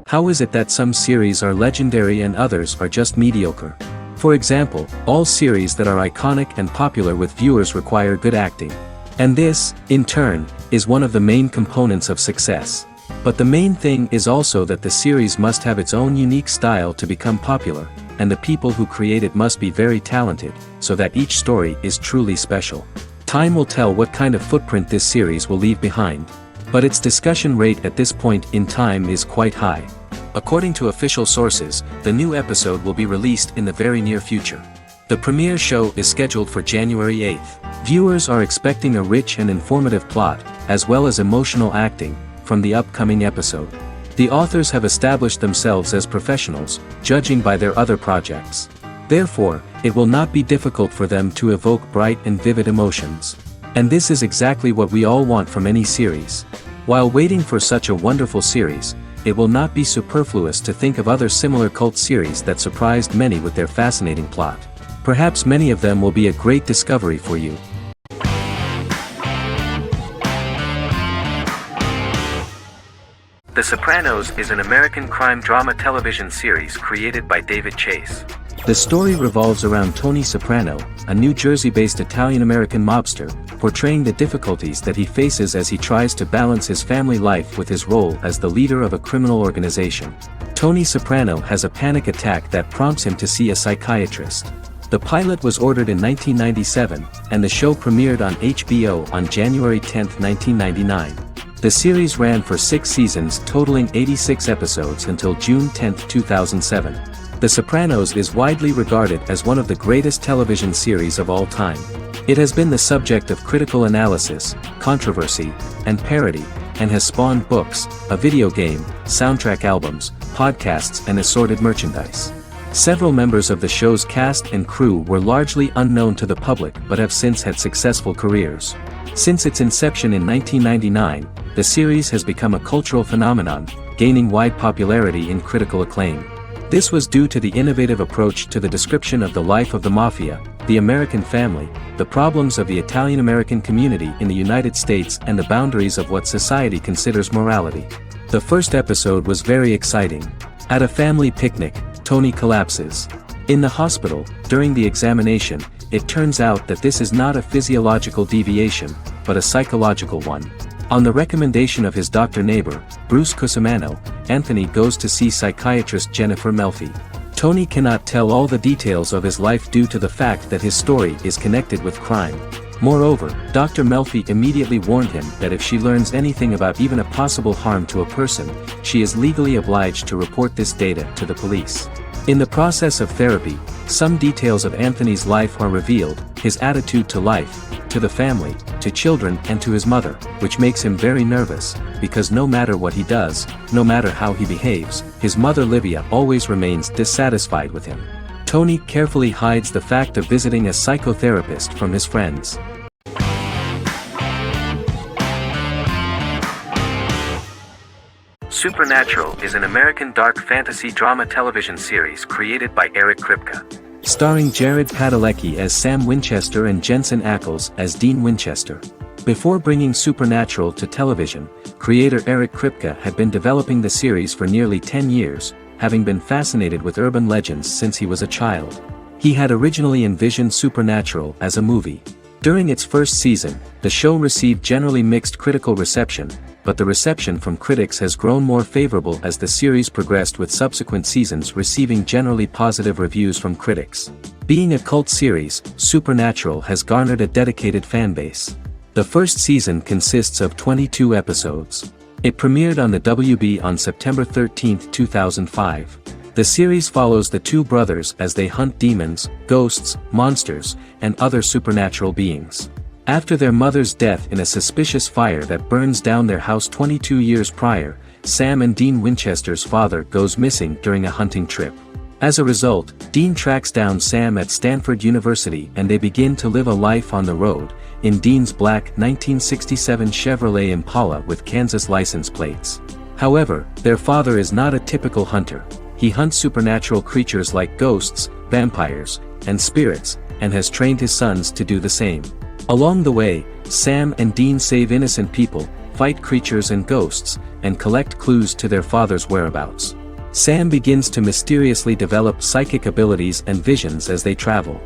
How is it that some series are legendary and others are just mediocre? For example, all series that are iconic and popular with viewers require good acting. And this, in turn, is one of the main components of success. But the main thing is also that the series must have its own unique style to become popular, and the people who create it must be very talented, so that each story is truly special. Time will tell what kind of footprint this series will leave behind. But its discussion rate at this point in time is quite high. According to official sources, the new episode will be released in the very near future. The premiere show is scheduled for January 8th. Viewers are expecting a rich and informative plot, as well as emotional acting, from the upcoming episode. The authors have established themselves as professionals, judging by their other projects. Therefore, it will not be difficult for them to evoke bright and vivid emotions. And this is exactly what we all want from any series. While waiting for such a wonderful series, it will not be superfluous to think of other similar cult series that surprised many with their fascinating plot. Perhaps many of them will be a great discovery for you. The Sopranos is an American crime drama television series created by David Chase. The story revolves around Tony Soprano, a New Jersey-based Italian-American mobster, portraying the difficulties that he faces as he tries to balance his family life with his role as the leader of a criminal organization. Tony Soprano has a panic attack that prompts him to see a psychiatrist. The pilot was ordered in 1997, and the show premiered on HBO on January 10, 1999. The series ran for 6 seasons totaling 86 episodes until June 10, 2007. The Sopranos is widely regarded as one of the greatest television series of all time. It has been the subject of critical analysis, controversy, and parody, and has spawned books, a video game, soundtrack albums, podcasts and assorted merchandise. Several members of the show's cast and crew were largely unknown to the public but have since had successful careers. Since its inception in 1999, the series has become a cultural phenomenon, gaining wide popularity and critical acclaim. This was due to the innovative approach to the description of the life of the mafia, the American family, the problems of the Italian-American community in the United States and the boundaries of what society considers morality. The first episode was very exciting. At a family picnic, Tony collapses. In the hospital, during the examination, it turns out that this is not a physiological deviation, but a psychological one. On the recommendation of his doctor neighbor, Bruce Cusimano, Anthony goes to see psychiatrist Jennifer Melfi. Tony cannot tell all the details of his life due to the fact that his story is connected with crime. Moreover, Dr. Melfi immediately warned him that if she learns anything about even a possible harm to a person, she is legally obliged to report this data to the police. In the process of therapy, some details of Anthony's life are revealed, his attitude to life, to the family, to children and to his mother, which makes him very nervous, because no matter what he does, no matter how he behaves, his mother Livia always remains dissatisfied with him. Tony carefully hides the fact of visiting a psychotherapist from his friends. Supernatural is an American dark fantasy drama television series created by Eric Kripke. Starring Jared Padalecki as Sam Winchester and Jensen Ackles as Dean Winchester. Before bringing Supernatural to television, creator Eric Kripke had been developing the series for nearly 10 years, having been fascinated with urban legends since he was a child. He had originally envisioned Supernatural as a movie. During its first season, the show received generally mixed critical reception, but the reception from critics has grown more favorable as the series progressed, with subsequent seasons receiving generally positive reviews from critics. Being a cult series, Supernatural has garnered a dedicated fanbase. The first season consists of 22 episodes. It premiered on the WB on September 13, 2005. The series follows the two brothers as they hunt demons, ghosts, monsters, and other supernatural beings. After their mother's death in a suspicious fire that burns down their house 22 years prior, Sam and Dean Winchester's father goes missing during a hunting trip. As a result, Dean tracks down Sam at Stanford University and they begin to live a life on the road, in Dean's black 1967 Chevrolet Impala with Kansas license plates. However, their father is not a typical hunter. He hunts supernatural creatures like ghosts, vampires, and spirits, and has trained his sons to do the same. Along the way, Sam and Dean save innocent people, fight creatures and ghosts, and collect clues to their father's whereabouts. Sam begins to mysteriously develop psychic abilities and visions as they travel.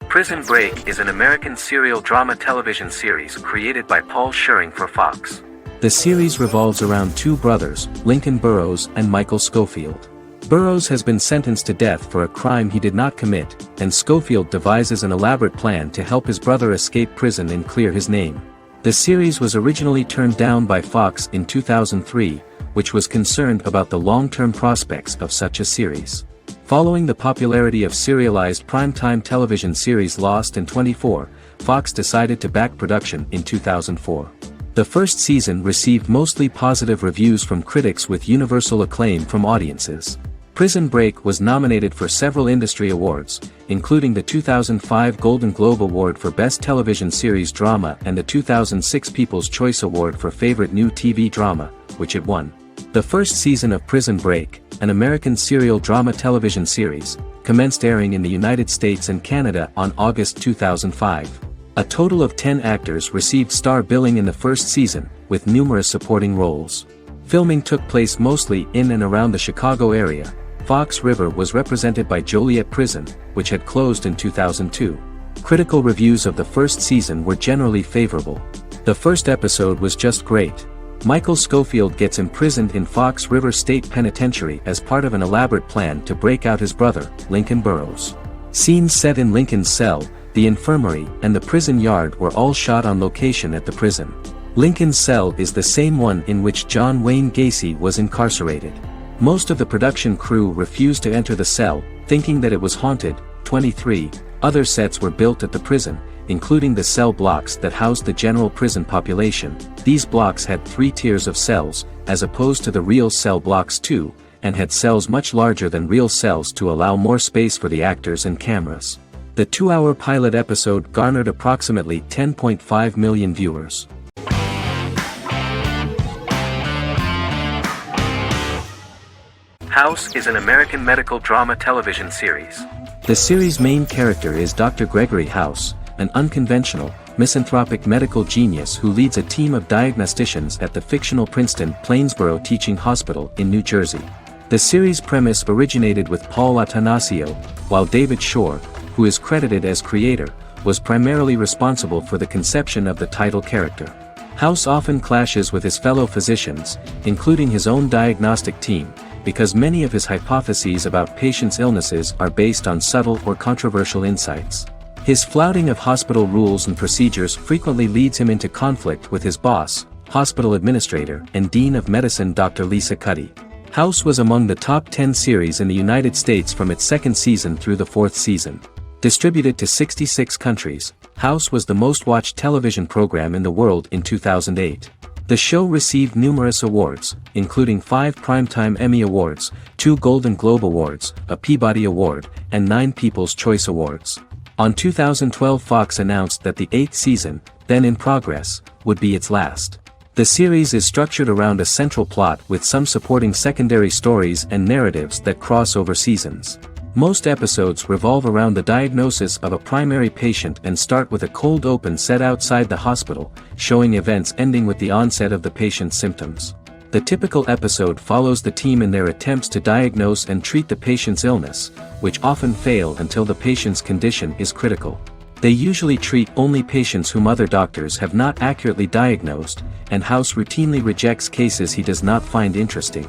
Prison Break is an American serial drama television series created by Paul Schering for Fox. The series revolves around two brothers, Lincoln Burrows and Michael Schofield. Burrows has been sentenced to death for a crime he did not commit, and Schofield devises an elaborate plan to help his brother escape prison and clear his name. The series was originally turned down by Fox in 2003, which was concerned about the long-term prospects of such a series. Following the popularity of serialized primetime television series Lost and 24, Fox decided to back production in 2004. The first season received mostly positive reviews from critics with universal acclaim from audiences. Prison Break was nominated for several industry awards, including the 2005 Golden Globe Award for Best Television Series Drama and the 2006 People's Choice Award for Favorite New TV Drama, which it won. The first season of Prison Break, an American serial drama television series, commenced airing in the United States and Canada on August 2005. A total of 10 actors received star billing in the first season, with numerous supporting roles. Filming took place mostly in and around the Chicago area. Fox River was represented by Joliet Prison, which had closed in 2002. Critical reviews of the first season were generally favorable. The first episode was just great. Michael Schofield gets imprisoned in Fox River State Penitentiary as part of an elaborate plan to break out his brother, Lincoln Burrows. Scenes set in Lincoln's cell, the infirmary, and the prison yard were all shot on location at the prison. Lincoln's cell is the same one in which John Wayne Gacy was incarcerated. Most of the production crew refused to enter the cell, thinking that it was haunted. 23 other sets were built at the prison, including the cell blocks that housed the general prison population. These blocks had 3 tiers of cells, as opposed to the real cell blocks 2, and had cells much larger than real cells to allow more space for the actors and cameras. The 2-hour pilot episode garnered approximately 10.5 million viewers. House is an American medical drama television series. The series' main character is Dr. Gregory House, an unconventional, misanthropic medical genius who leads a team of diagnosticians at the fictional Princeton Plainsboro Teaching Hospital in New Jersey. The series' premise originated with Paul Attanasio, while David Shore, who is credited as creator, was primarily responsible for the conception of the title character. House often clashes with his fellow physicians, including his own diagnostic team, because many of his hypotheses about patients' illnesses are based on subtle or controversial insights. His flouting of hospital rules and procedures frequently leads him into conflict with his boss, hospital administrator and dean of medicine Dr. Lisa Cuddy. House was among the top 10 series in the United States from its second season through the 4th season. Distributed to 66 countries, House was the most-watched television program in the world in 2008. The show received numerous awards, including 5 Primetime Emmy Awards, 2 Golden Globe Awards, a Peabody Award, and 9 People's Choice Awards. On 2012 Fox announced that the 8th season, then in progress, would be its last. The series is structured around a central plot with some supporting secondary stories and narratives that cross over seasons. Most episodes revolve around the diagnosis of a primary patient and start with a cold open set outside the hospital, showing events ending with the onset of the patient's symptoms. The typical episode follows the team in their attempts to diagnose and treat the patient's illness, which often fail until the patient's condition is critical. They usually treat only patients whom other doctors have not accurately diagnosed, and House routinely rejects cases he does not find interesting.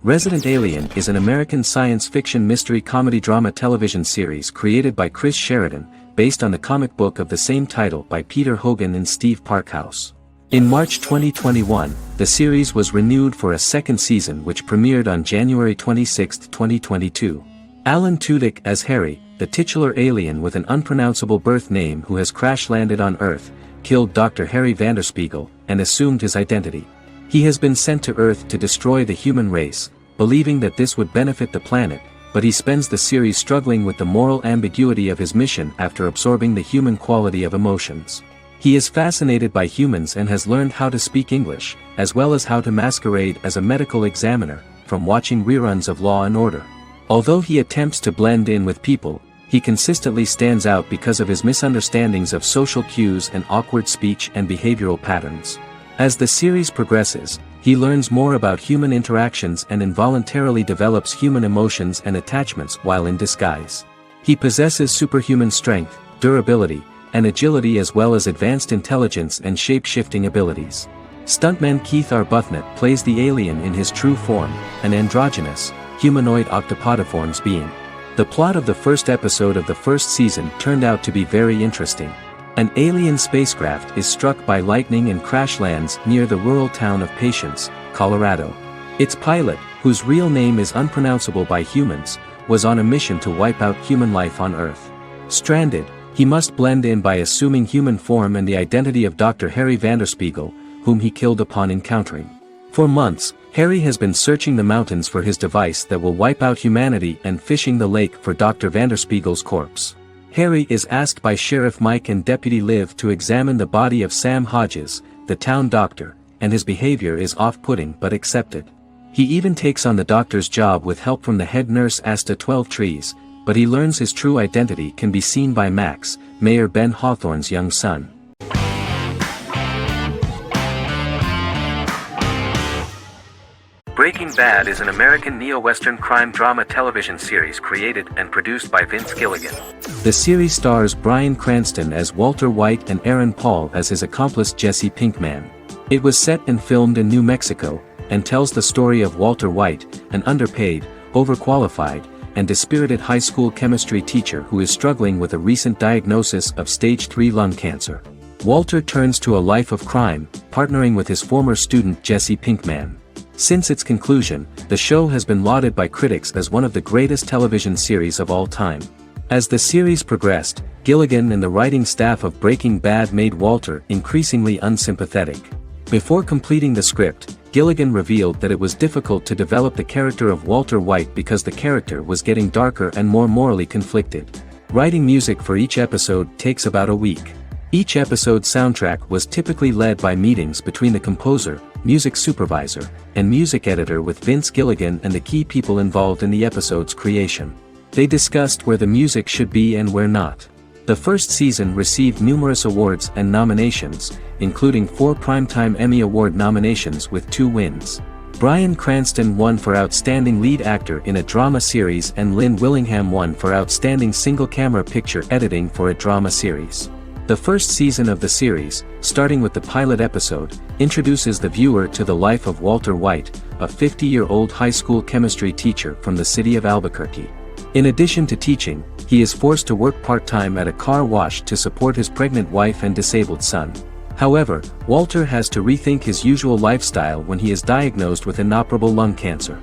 Resident Alien is an American science fiction mystery comedy drama television series created by Chris Sheridan, based on the comic book of the same title by Peter Hogan and Steve Parkhouse. In March 2021, the series was renewed for a second season which premiered on January 26, 2022. Alan Tudyk as Harry, the titular alien with an unpronounceable birth name who has crash-landed on Earth, killed Dr. Harry Vanderspiegel, and assumed his identity. He has been sent to Earth to destroy the human race, believing that this would benefit the planet, but he spends the series struggling with the moral ambiguity of his mission after absorbing the human quality of emotions. He is fascinated by humans and has learned how to speak English, as well as how to masquerade as a medical examiner, from watching reruns of Law and Order. Although he attempts to blend in with people, He consistently stands out because of his misunderstandings of social cues and awkward speech and behavioral patterns. As the series progresses, he learns more about human interactions and involuntarily develops human emotions and attachments while in disguise. He possesses superhuman strength, durability, and agility as well as advanced intelligence and shape-shifting abilities. Stuntman Keith Arbuthnot plays the alien in his true form, an androgynous, humanoid octopodiforms being. The plot of the first episode of the first season turned out to be very interesting. An alien spacecraft is struck by lightning and crash lands near the rural town of Patience, Colorado. Its pilot, whose real name is unpronounceable by humans, was on a mission to wipe out human life on Earth. Stranded, he must blend in by assuming human form and the identity of Dr. Harry Vanderspiegel, whom he killed upon encountering. For months, Harry has been searching the mountains for his device that will wipe out humanity and fishing the lake for Dr. Vanderspiegel's corpse. Harry is asked by Sheriff Mike and Deputy Liv to examine the body of Sam Hodges, the town doctor, and his behavior is off-putting but accepted. He even takes on the doctor's job with help from the head nurse Asta 12 Trees, but he learns his true identity can be seen by Max, Mayor Ben Hawthorne's young son. Breaking Bad is an American neo-Western crime drama television series created and produced by Vince Gilligan. The series stars Bryan Cranston as Walter White and Aaron Paul as his accomplice Jesse Pinkman. It was set and filmed in New Mexico, and tells the story of Walter White, an underpaid, overqualified, and dispirited high school chemistry teacher who is struggling with a recent diagnosis of stage 3 lung cancer. Walter turns to a life of crime, partnering with his former student Jesse Pinkman. Since its conclusion, the show has been lauded by critics as one of the greatest television series of all time. As the series progressed, Gilligan and the writing staff of Breaking Bad made Walter increasingly unsympathetic. Before completing the script, Gilligan revealed that it was difficult to develop the character of Walter White because the character was getting darker and more morally conflicted. Writing music for each episode takes about a week. Each episode's soundtrack was typically led by meetings between the composer, music supervisor, and music editor with Vince Gilligan and the key people involved in the episode's creation. They discussed where the music should be and where not. The first season received numerous awards and nominations, including 4 Primetime Emmy Award nominations with 2 wins. Bryan Cranston won for Outstanding Lead Actor in a Drama Series and Lynn Willingham won for Outstanding Single-Camera Picture Editing for a Drama Series. The first season of the series, starting with the pilot episode, introduces the viewer to the life of Walter White, a 50-year-old high school chemistry teacher from the city of Albuquerque. In addition to teaching, he is forced to work part-time at a car wash to support his pregnant wife and disabled son. However, Walter has to rethink his usual lifestyle when he is diagnosed with inoperable lung cancer.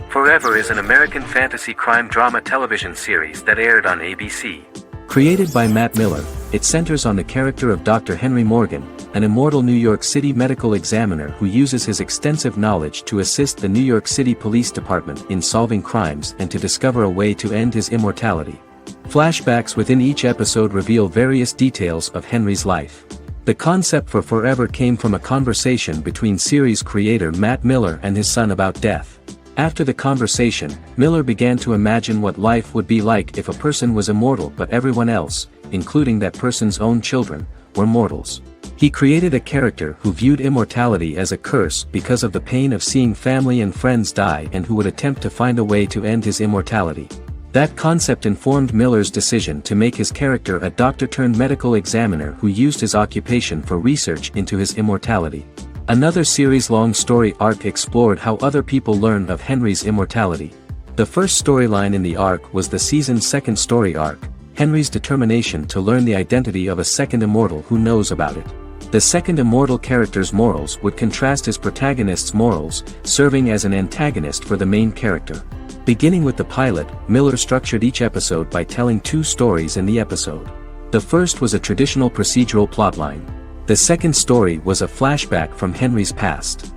Forever is an American fantasy crime drama television series that aired on ABC. Created by Matt Miller, it centers on the character of Dr. Henry Morgan, an immortal New York City medical examiner who uses his extensive knowledge to assist the New York City Police Department in solving crimes and to discover a way to end his immortality. Flashbacks within each episode reveal various details of Henry's life. The concept for Forever came from a conversation between series creator Matt Miller and his son about death. After the conversation, Miller began to imagine what life would be like if a person was immortal but everyone else, including that person's own children, were mortals. He created a character who viewed immortality as a curse because of the pain of seeing family and friends die and who would attempt to find a way to end his immortality. That concept informed Miller's decision to make his character a doctor-turned-medical examiner who used his occupation for research into his immortality. Another series-long story arc explored how other people learn of Henry's immortality. The first storyline in the arc was the season's second story arc, Henry's determination to learn the identity of a second immortal who knows about it. The second immortal character's morals would contrast his protagonist's morals, serving as an antagonist for the main character. Beginning with the pilot, Miller structured each episode by telling 2 stories in the episode. The first was a traditional procedural plotline. The second story was a flashback from Henry's past.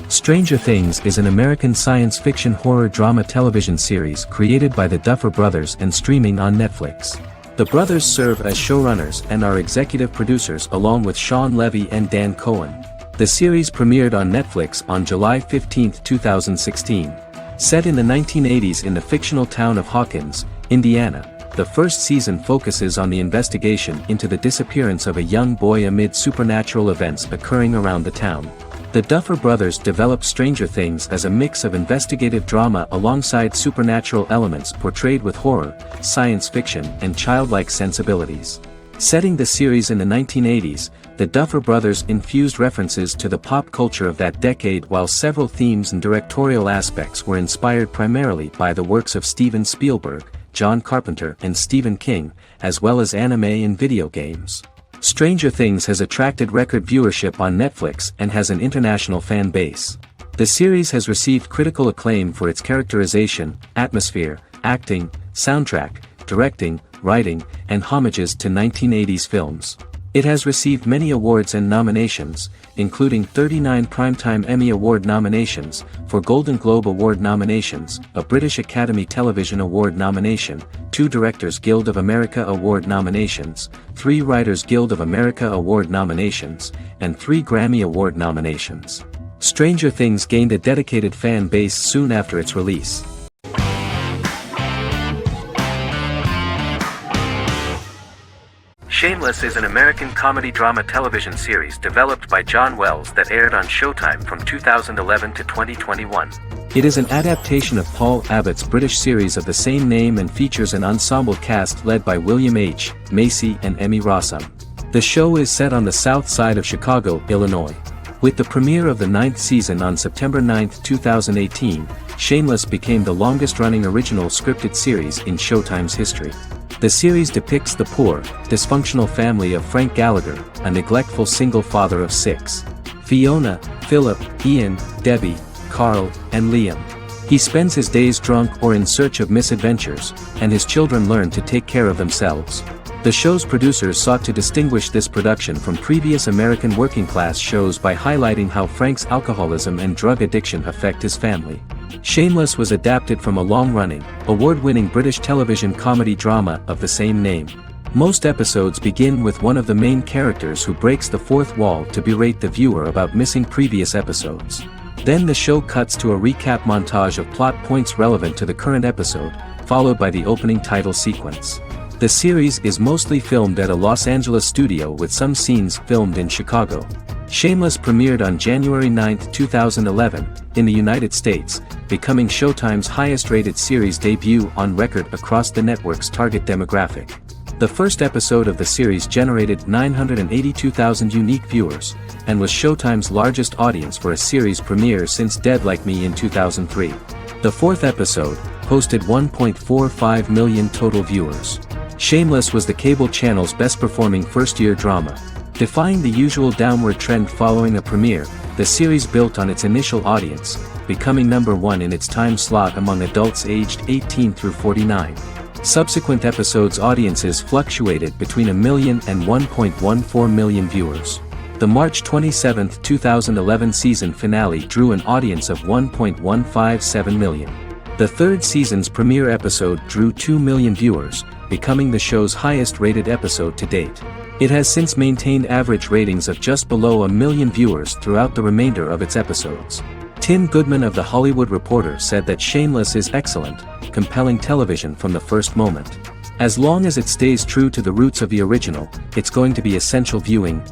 Stranger Things is an American science fiction horror drama television series created by the Duffer Brothers and streaming on Netflix. The brothers serve as showrunners and are executive producers along with Sean Levy and Dan Cohen. The series premiered on Netflix on July 15, 2016. Set in the 1980s in the fictional town of Hawkins, Indiana, the first season focuses on the investigation into the disappearance of a young boy amid supernatural events occurring around the town. The Duffer Brothers developed Stranger Things as a mix of investigative drama alongside supernatural elements portrayed with horror, science fiction, and childlike sensibilities. Setting the series in the 1980s, the Duffer Brothers infused references to the pop culture of that decade, while several themes and directorial aspects were inspired primarily by the works of Steven Spielberg, John Carpenter, and Stephen King, as well as anime and video games. Stranger Things has attracted record viewership on Netflix and has an international fan base. The series has received critical acclaim for its characterization, atmosphere, acting, soundtrack, directing, writing, and homages to 1980s films. It has received many awards and nominations, including 39 Primetime Emmy Award nominations, 4 Golden Globe Award nominations, a British Academy Television Award nomination, 2 Directors Guild of America Award nominations, 3 Writers Guild of America Award nominations, and 3 Grammy Award nominations. Stranger Things gained a dedicated fan base soon after its release. Shameless is an American comedy-drama television series developed by John Wells that aired on Showtime from 2011 to 2021. It is an adaptation of Paul Abbott's British series of the same name and features an ensemble cast led by William H. Macy and Emmy Rossum. The show is set on the south side of Chicago, Illinois. With the premiere of the 9th season on September 9, 2018, Shameless became the longest-running original scripted series in Showtime's history. The series depicts the poor, dysfunctional family of Frank Gallagher, a neglectful single father of 6. Fiona, Philip, Ian, Debbie, Carl, and Liam. He spends his days drunk or in search of misadventures, and his children learn to take care of themselves. The show's producers sought to distinguish this production from previous American working-class shows by highlighting how Frank's alcoholism and drug addiction affect his family. Shameless was adapted from a long-running, award-winning British television comedy drama of the same name. Most episodes begin with one of the main characters who breaks the fourth wall to berate the viewer about missing previous episodes. Then the show cuts to a recap montage of plot points relevant to the current episode, followed by the opening title sequence. The series is mostly filmed at a Los Angeles studio with some scenes filmed in Chicago. Shameless premiered on January 9, 2011, in the United States, becoming Showtime's highest-rated series debut on record across the network's target demographic. The first episode of the series generated 982,000 unique viewers, and was Showtime's largest audience for a series premiere since Dead Like Me in 2003. The fourth episode posted 1.45 million total viewers. Shameless was the cable channel's best-performing first-year drama. Defying the usual downward trend following a premiere, the series built on its initial audience, becoming #1 in its time slot among adults aged 18 through 49. Subsequent episodes' audiences fluctuated between 1 million and 1.14 million viewers. The March 27, 2011 season finale drew an audience of 1.157 million. The third season's premiere episode drew 2 million viewers, becoming the show's highest-rated episode to date. It has since maintained average ratings of just below 1 million viewers throughout the remainder of its episodes. Tim Goodman of The Hollywood Reporter said that Shameless is excellent, compelling television from the first moment. As long as it stays true to the roots of the original, it's going to be essential viewing.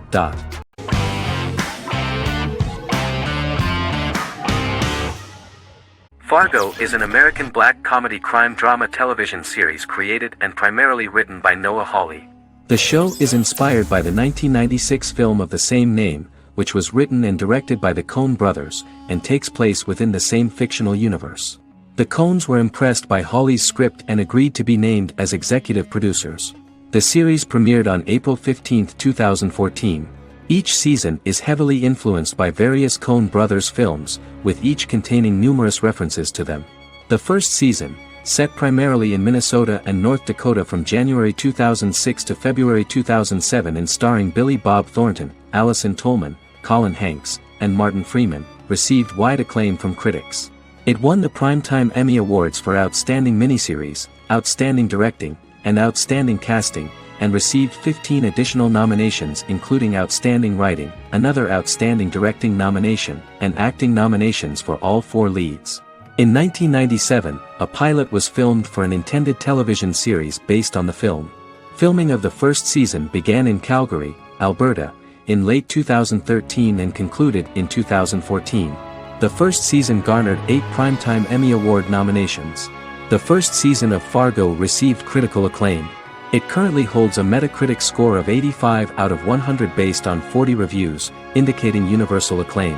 Fargo is an American black comedy crime drama television series created and primarily written by Noah Hawley. The show is inspired by the 1996 film of the same name, which was written and directed by the Coen brothers, and takes place within the same fictional universe. The Coens were impressed by Hawley's script and agreed to be named as executive producers. The series premiered on April 15, 2014. Each season is heavily influenced by various Coen brothers films, with each containing numerous references to them. The first season, set primarily in Minnesota and North Dakota from January 2006 to February 2007 and starring Billy Bob Thornton, Allison Tolman, Colin Hanks, and Martin Freeman, received wide acclaim from critics. It won the Primetime Emmy Awards for Outstanding Miniseries, Outstanding Directing, and Outstanding Casting, and received 15 additional nominations including Outstanding Writing, another Outstanding Directing nomination, and acting nominations for all 4 leads. In 1997, a pilot was filmed for an intended television series based on the film. Filming of the first season began in Calgary, Alberta, in late 2013 and concluded in 2014. The first season garnered 8 Primetime Emmy Award nominations. The first season of Fargo received critical acclaim. It currently holds a Metacritic score of 85 out of 100 based on 40 reviews, indicating universal acclaim.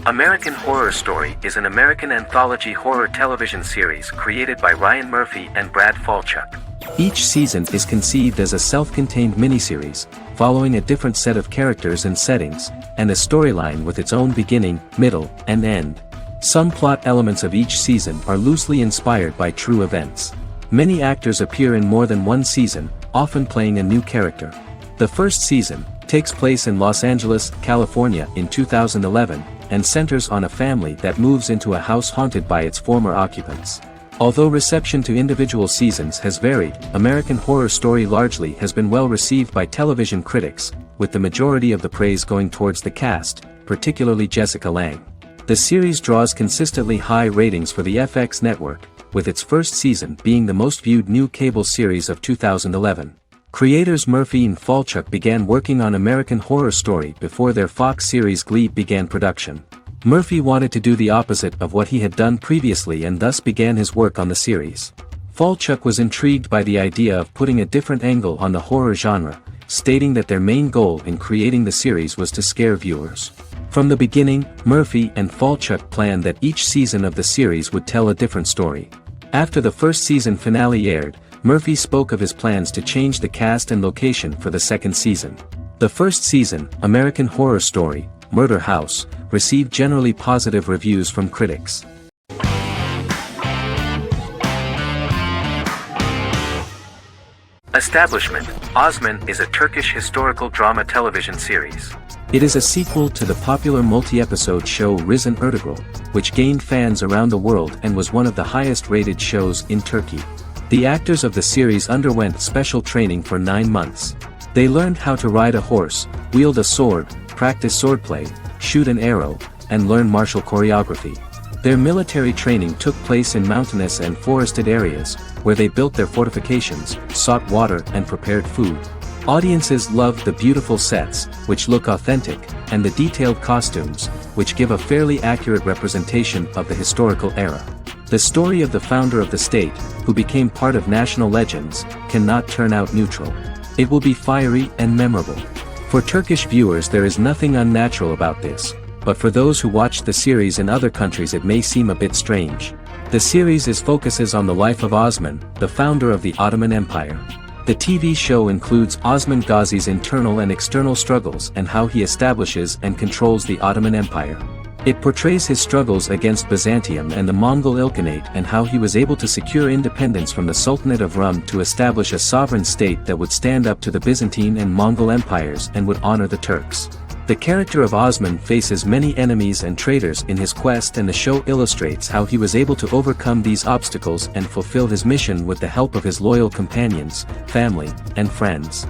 American Horror Story is an American anthology horror television series created by Ryan Murphy and Brad Falchuk. Each season is conceived as a self-contained miniseries, following a different set of characters and settings, and a storyline with its own beginning, middle, and end. Some plot elements of each season are loosely inspired by true events. Many actors appear in more than one season, often playing a new character. The first season takes place in Los Angeles, California in 2011, and centers on a family that moves into a house haunted by its former occupants. Although reception to individual seasons has varied, American Horror Story largely has been well received by television critics, with the majority of the praise going towards the cast, particularly Jessica Lange. The series draws consistently high ratings for the FX network, with its first season being the most viewed new cable series of 2011. Creators Murphy and Falchuk began working on American Horror Story before their Fox series Glee began production. Murphy wanted to do the opposite of what he had done previously and thus began his work on the series. Falchuk was intrigued by the idea of putting a different angle on the horror genre, stating that their main goal in creating the series was to scare viewers. From the beginning, Murphy and Falchuk planned that each season of the series would tell a different story. After the first season finale aired, Murphy spoke of his plans to change the cast and location for the second season. The first season, American Horror Story, Murder House, received generally positive reviews from critics. Establishment: Osman is a Turkish historical drama television series. It is a sequel to the popular multi-episode show Risen Ertugrul, which gained fans around the world and was one of the highest-rated shows in Turkey. The actors of the series underwent special training for 9 months. They learned how to ride a horse, wield a sword, practice swordplay, shoot an arrow, and learn martial choreography. Their military training took place in mountainous and forested areas, where they built their fortifications, sought water and prepared food. Audiences loved the beautiful sets, which look authentic, and the detailed costumes, which give a fairly accurate representation of the historical era. The story of the founder of the state, who became part of national legends, cannot turn out neutral. It will be fiery and memorable. For Turkish viewers there is nothing unnatural about this, but for those who watched the series in other countries it may seem a bit strange. The series focuses on the life of Osman, the founder of the Ottoman Empire. The TV show includes Osman Ghazi's internal and external struggles and how he establishes and controls the Ottoman Empire. It portrays his struggles against Byzantium and the Mongol Ilkhanate and how he was able to secure independence from the Sultanate of Rum to establish a sovereign state that would stand up to the Byzantine and Mongol empires and would honor the Turks. The character of Osman faces many enemies and traitors in his quest, and the show illustrates how he was able to overcome these obstacles and fulfill his mission with the help of his loyal companions, family, and friends.